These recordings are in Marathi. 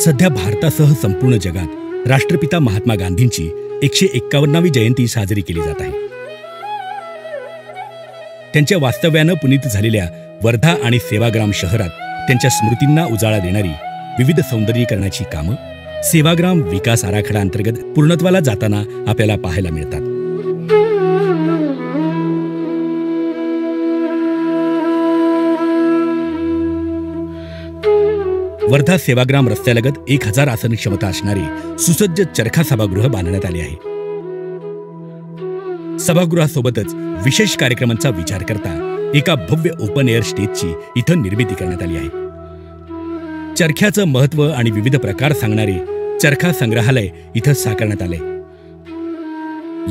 सध्या भारतासह संपूर्ण जगात राष्ट्रपिता महात्मा गांधींची 151वी जयंती साजरी केली जात आहे। त्यांच्या वास्तव्यानं पुनीत झालेल्या वर्धा आणि सेवाग्राम शहरात त्यांच्या स्मृतींना उजाळा देणारी विविध सौंदर्यीकरणाची कामं सेवाग्राम विकास आराखडा अंतर्गत पूर्णत्वाला जाताना आपल्याला पाहायला मिळतात। वर्धा सेवाग्राम रस्त्यालगत 1000 आसन क्षमता असणारे सुसज्ज चरखा सभागृह बांधण्यात आले आहे। सभागृहासोबतच विशेष कार्यक्रमांचा विचार करता एका भव्य ओपन एअर स्टेजची इथं निर्मिती करण्यात आली आहे। चरख्याचं महत्त्व आणि विविध प्रकार सांगणारे चरखा संग्रहालय इथं साकारण्यात आले।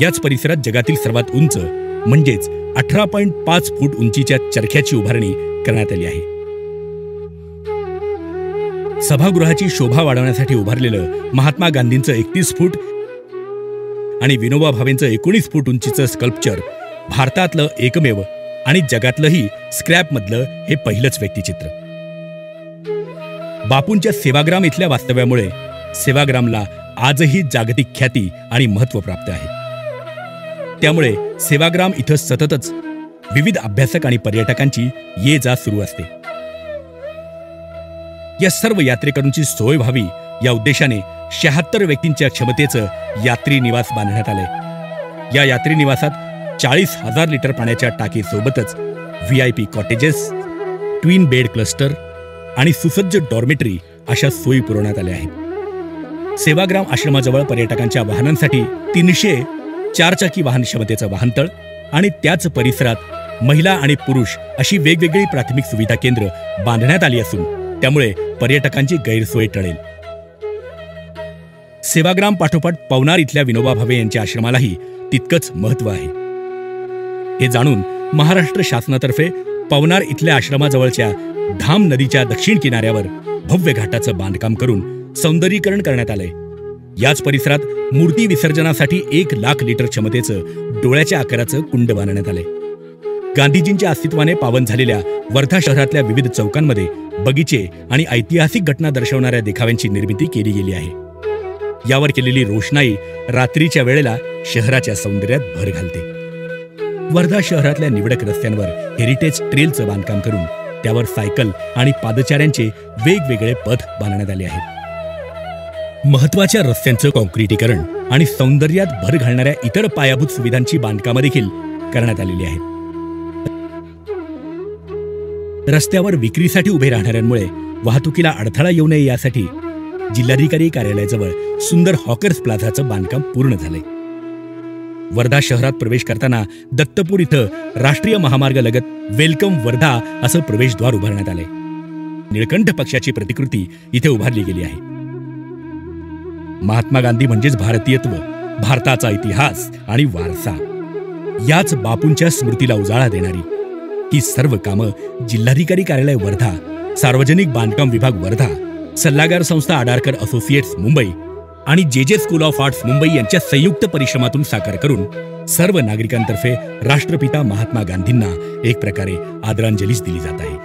याच परिसरात जगातील सर्वात उंच म्हणजेच 18.5 फूट उंचीच्या चरख्याची उभारणी करण्यात आली आहे। सभागृहाची शोभा वाढवण्यासाठी उभारलेलं महात्मा गांधींचं 31 फूट आणि विनोबा भावेंचं 19 फूट उंचीचं स्कल्पचर भारतातलं एकमेव आणि जगातलंही स्क्रॅपमधलं हे पहिलंच व्यक्तिचित्र। बापूंच्या सेवाग्राम इथल्या वास्तव्यामुळे सेवाग्रामला आजही जागतिक ख्याती आणि महत्त्व प्राप्त आहे। त्यामुळे सेवाग्राम इथं सततच विविध अभ्यासक आणि पर्यटकांची ये जा सुरू असते। या सर्व यात्रेकरूंची सोय व्हावी या उद्देशाने 76 व्यक्तींच्या क्षमतेचं यात्री निवास बांधण्यात आलंय। या यात्री निवासात 40,000 लिटर पाण्याच्या टाकीसोबतच VIP cottages, twin bed cluster आणि सुसज्ज डॉर्मेटरी अशा सोयी पुरवण्यात आल्या आहेत। सेवाग्राम आश्रमाजवळ पर्यटकांच्या वाहनांसाठी 300 4-चाकी वाहन क्षमतेचं वाहनतळ आणि त्याच परिसरात महिला आणि पुरुष अशी वेगवेगळी प्राथमिक सुविधा केंद्र बांधण्यात आली असून त्यामुळे पर्यटकांची गैरसोय टळेल। सेवाग्राम पाठोपाठ पवनार इथल्या विनोबा भावे यांच्या आश्रमालाही तितकंच महत्त्व आहे। हे जाणून महाराष्ट्र शासनातर्फे पवनार इथल्या आश्रमाजवळच्या धाम नदीच्या दक्षिण किनाऱ्यावर भव्य घाटाचं बांधकाम करून सौंदर्यीकरण करण्यात आलंय। याच परिसरात मूर्ती विसर्जनासाठी 1 लाख लिटर क्षमतेचं डोळ्याच्या आकाराचं कुंड बांधण्यात आलंय। गांधीजींच्या अस्तित्वाने पावन झालेल्या वर्धा शहरातल्या विविध चौकांमध्ये बगीचे आणि ऐतिहासिक घटना दर्शवणाऱ्या देखाव्यांची निर्मिती केली गेली आहे। यावर केलेली रोषणाई रात्रीच्या वेळेला शहराच्या सौंदर्यात भर घालते। वर्धा शहरातल्या निवडक रस्त्यांवर हेरिटेज ट्रेलचं बांधकाम करून त्यावर सायकल आणि पादचाऱ्यांचे वेगवेगळे पथ बांधण्यात आले आहेत। महत्त्वाच्या रस्त्यांचं काँक्रिटीकरण आणि सौंदर्यात भर घालणाऱ्या इतर पायाभूत सुविधांची बांधकामं देखील करण्यात आलेली आहेत। रस्त्यावर विक्रीसाठी उभे राहणाऱ्यांमुळे वाहतुकीला अडथळा येऊ नये यासाठी जिल्हाधिकारी कार्यालयाजवळ सुंदर हॉकर्स प्लाझाचं बांधकाम पूर्ण झालंय। वर्धा शहरात प्रवेश करताना दत्तपूर इथं राष्ट्रीय महामार्गालगत वेलकम वर्धा असं प्रवेशद्वार उभारण्यात आलंय। निळकंठ पक्षाची प्रतिकृती इथे उभारली गेली आहे। महात्मा गांधी म्हणजेच भारतीयत्व, भारताचा इतिहास आणि वारसा याच बापूंच्या स्मृतीला उजाळा देणारी ही सर्व कामं जिल्हाधिकारी कार्यालय वर्धा, सार्वजनिक बांधकाम विभाग वर्धा, सल्लागार संस्था आडारकर असोसिएट्स मुंबई आणि जे स्कूल ऑफ आर्ट्स मुंबई यांच्या संयुक्त परिश्रमातून साकार करून सर्व नागरिकांतर्फे राष्ट्रपिता महात्मा गांधींना एक प्रकारे आदरांजलीच दिली जात आहे।